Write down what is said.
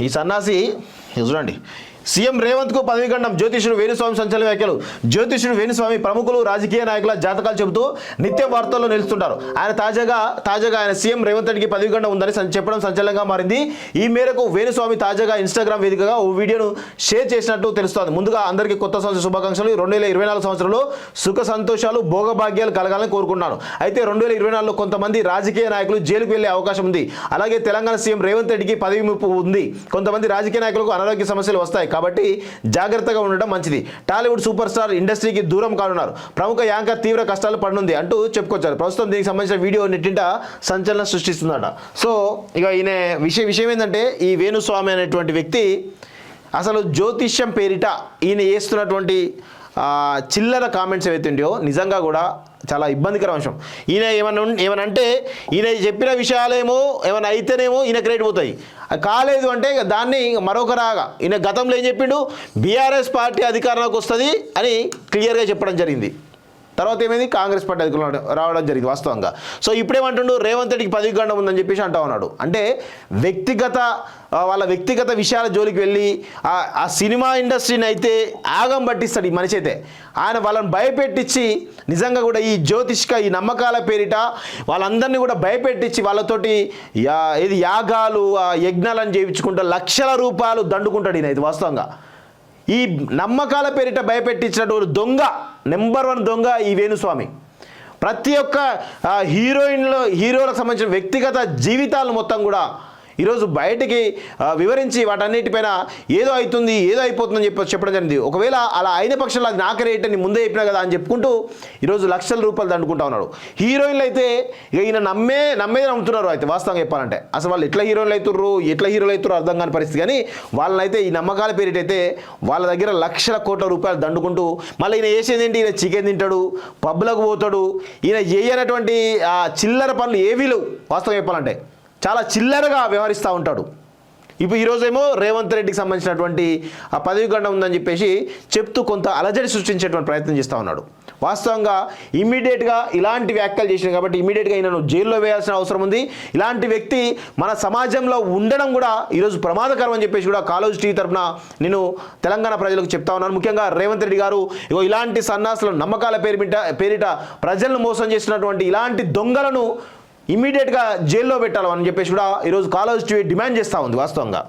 ఈ సన్నాసి చూడండి, సీఎం రేవంత్కు పదవీగండం, జ్యోతిష్యుడు వేణుస్వామి సంచలన వ్యాఖ్యలు. జ్యోతిష్యుడు వేణుస్వామి ప్రముఖులు, రాజకీయ నాయకుల జాతకాలు చెబుతూ నిత్యం వార్తల్లో నిలుస్తుంటారు. ఆయన తాజాగా ఆయన సీఎం రేవంత్ రెడ్డికి పదవీగండం ఉందని చెప్పడం సంచలనంగా మారింది. ఈ మేరకు వేణుస్వామి తాజాగా ఇన్స్టాగ్రామ్ వేదికగా ఓ వీడియోను షేర్ చేసినట్టు తెలుస్తోంది. ముందుగా అందరికీ కొత్త సంవత్సర శుభాకాంక్షలు. 2024 సంవత్సరంలో సుఖ సంతోషాలు, భోగభాగ్యాలు కలగాలని కోరుకున్నాను. అయితే 2024లో కొంతమంది రాజకీయ నాయకులు జైలుకు వెళ్లే అవకాశం ఉంది. అలాగే తెలంగాణ సీఎం రేవంత్ రెడ్డికి పదవి ముప్పు ఉంది. కొంతమంది రాజకీయ నాయకులకు అనారోగ్య సమస్యలు వస్తాయి కాబట్టి జాగ్రత్తగా ఉండడం మంచిది. టాలీవుడ్ సూపర్ స్టార్ ఇండస్ట్రీకి దూరం కానున్నారు. ప్రముఖ యాంకర్ తీవ్ర కష్టాలు పడనుంది అంటూ చెప్పుకొచ్చారు. ప్రస్తుతం దీనికి సంబంధించిన వీడియో నెట్టింట సంచలనం సృష్టిస్తుందట. సో ఇక ఈయన విషయం ఏంటంటే, ఈ వేణుస్వామి అనేటువంటి వ్యక్తి అసలు జ్యోతిష్యం పేరిట ఈయన చేస్తున్నటువంటి చిల్లర కామెంట్స్ ఏవైతే ఉంటాయో నిజంగా కూడా చాలా ఇబ్బందికర అంశం. ఈయన ఏమనంటే ఈయన చెప్పిన విషయాలేమో ఏమైనా అయితేనేమో ఈయన క్రెడిట్ పోతాయి, కాలేదు అంటే దాన్ని మరొక రాగా. ఈయన గతంలో ఏం చెప్పిండు, బీఆర్ఎస్ పార్టీ అధికారంలోకి వస్తుంది అని క్లియర్గా చెప్పడం జరిగింది. తర్వాత ఏమైంది, కాంగ్రెస్ పార్టీ అధికారంలో రావడం జరిగింది వాస్తవంగా. సో ఇప్పుడేమంటుండు, రేవంత్ రెడ్డికి పదవీగండం ఉందని చెప్పేసి అంటా ఉన్నాడు. అంటే వాళ్ళ వ్యక్తిగత విషయాల జోలికి వెళ్ళి ఆ సినిమా ఇండస్ట్రీని అయితే ఆగం పట్టిస్తాడు ఈ మనిషి అయితే. ఆయన వాళ్ళని భయపెట్టించి నిజంగా కూడా ఈ ఈ నమ్మకాల పేరిట వాళ్ళందరినీ కూడా భయపెట్టించి వాళ్ళతోటి యాగాలు యజ్ఞాలను చేయించుకుంటూ లక్షల రూపాయలు దండుకుంటాడు ఈయన అయితే వాస్తవంగా. ఈ నమ్మకాల పేరిట భయపెట్టించినటువంటి దొంగ, నెంబర్ 1 దొంగ ఈ వేణుస్వామి. ప్రతి ఒక్క హీరోలకు సంబంధించిన వ్యక్తిగత జీవితాలను మొత్తం కూడా ఈరోజు బయటికి వివరించి వాటన్నిటిపైన ఏదో అవుతుంది ఏదో అయిపోతుందని చెప్పడం జరిగింది. ఒకవేళ అలా అయిన పక్షంలో అది నాకే రేట్ అని ముందే చెప్పినా కదా అని చెప్పుకుంటూ ఈరోజు లక్షల రూపాయలు దండుకుంటా ఉన్నాడు. హీరోయిన్లు అయితే ఈయన నమ్మేది నమ్ముతున్నారు. అయితే వాస్తవంగా చెప్పాలంటే అసలు వాళ్ళు ఎట్లా హీరోయిన్లు అవుతారు అర్థం కాని పరిస్థితి. కానీ వాళ్ళనైతే ఈ నమ్మకాల పేరిటైతే వాళ్ళ దగ్గర లక్షల కోట్ల రూపాయలు దండుకుంటూ మళ్ళీ ఈయన చేసేది ఏంటి, ఈయన చికెన్ తింటాడు, పబ్లకు పోతాడు. ఈయన చేయనటువంటి చిల్లర పనులు ఏవీ లేవు వాస్తవం చెప్పాలంటే. చాలా చిల్లరగా వ్యవహరిస్తూ ఉంటాడు. ఇప్పుడు ఈరోజేమో రేవంత్ రెడ్డికి సంబంధించినటువంటి ఆ పదవీగండం ఉందని చెప్పేసి చెప్తూ కొంత అలజడి సృష్టించేటువంటి ప్రయత్నం చేస్తూ ఉన్నాడు. వాస్తవంగా ఇమ్మీడియట్గా ఇలాంటి వ్యాఖ్యలు చేసినాడు కాబట్టి ఇమ్మీడియట్గా ఈయనను జైల్లో వేయాల్సిన అవసరం ఉంది. ఇలాంటి వ్యక్తి మన సమాజంలో ఉండడం కూడా ఈరోజు ప్రమాదకరం అని చెప్పేసి కూడా కాలేజ్ టీ తరఫున నేను తెలంగాణ ప్రజలకు చెప్తా ఉన్నాను. ముఖ్యంగా రేవంత్ రెడ్డి గారు ఇలాంటి సన్నాసుల నమ్మకాల పేరిట ప్రజలను మోసం చేసినటువంటి ఇలాంటి దొంగలను ఇమ్మీడియట్గా జైల్లో పెట్టాలని చెప్పేసి కూడా ఈరోజు కాలేజ్ టీవీ డిమాండ్ చేస్తూ ఉంది వాస్తవంగా.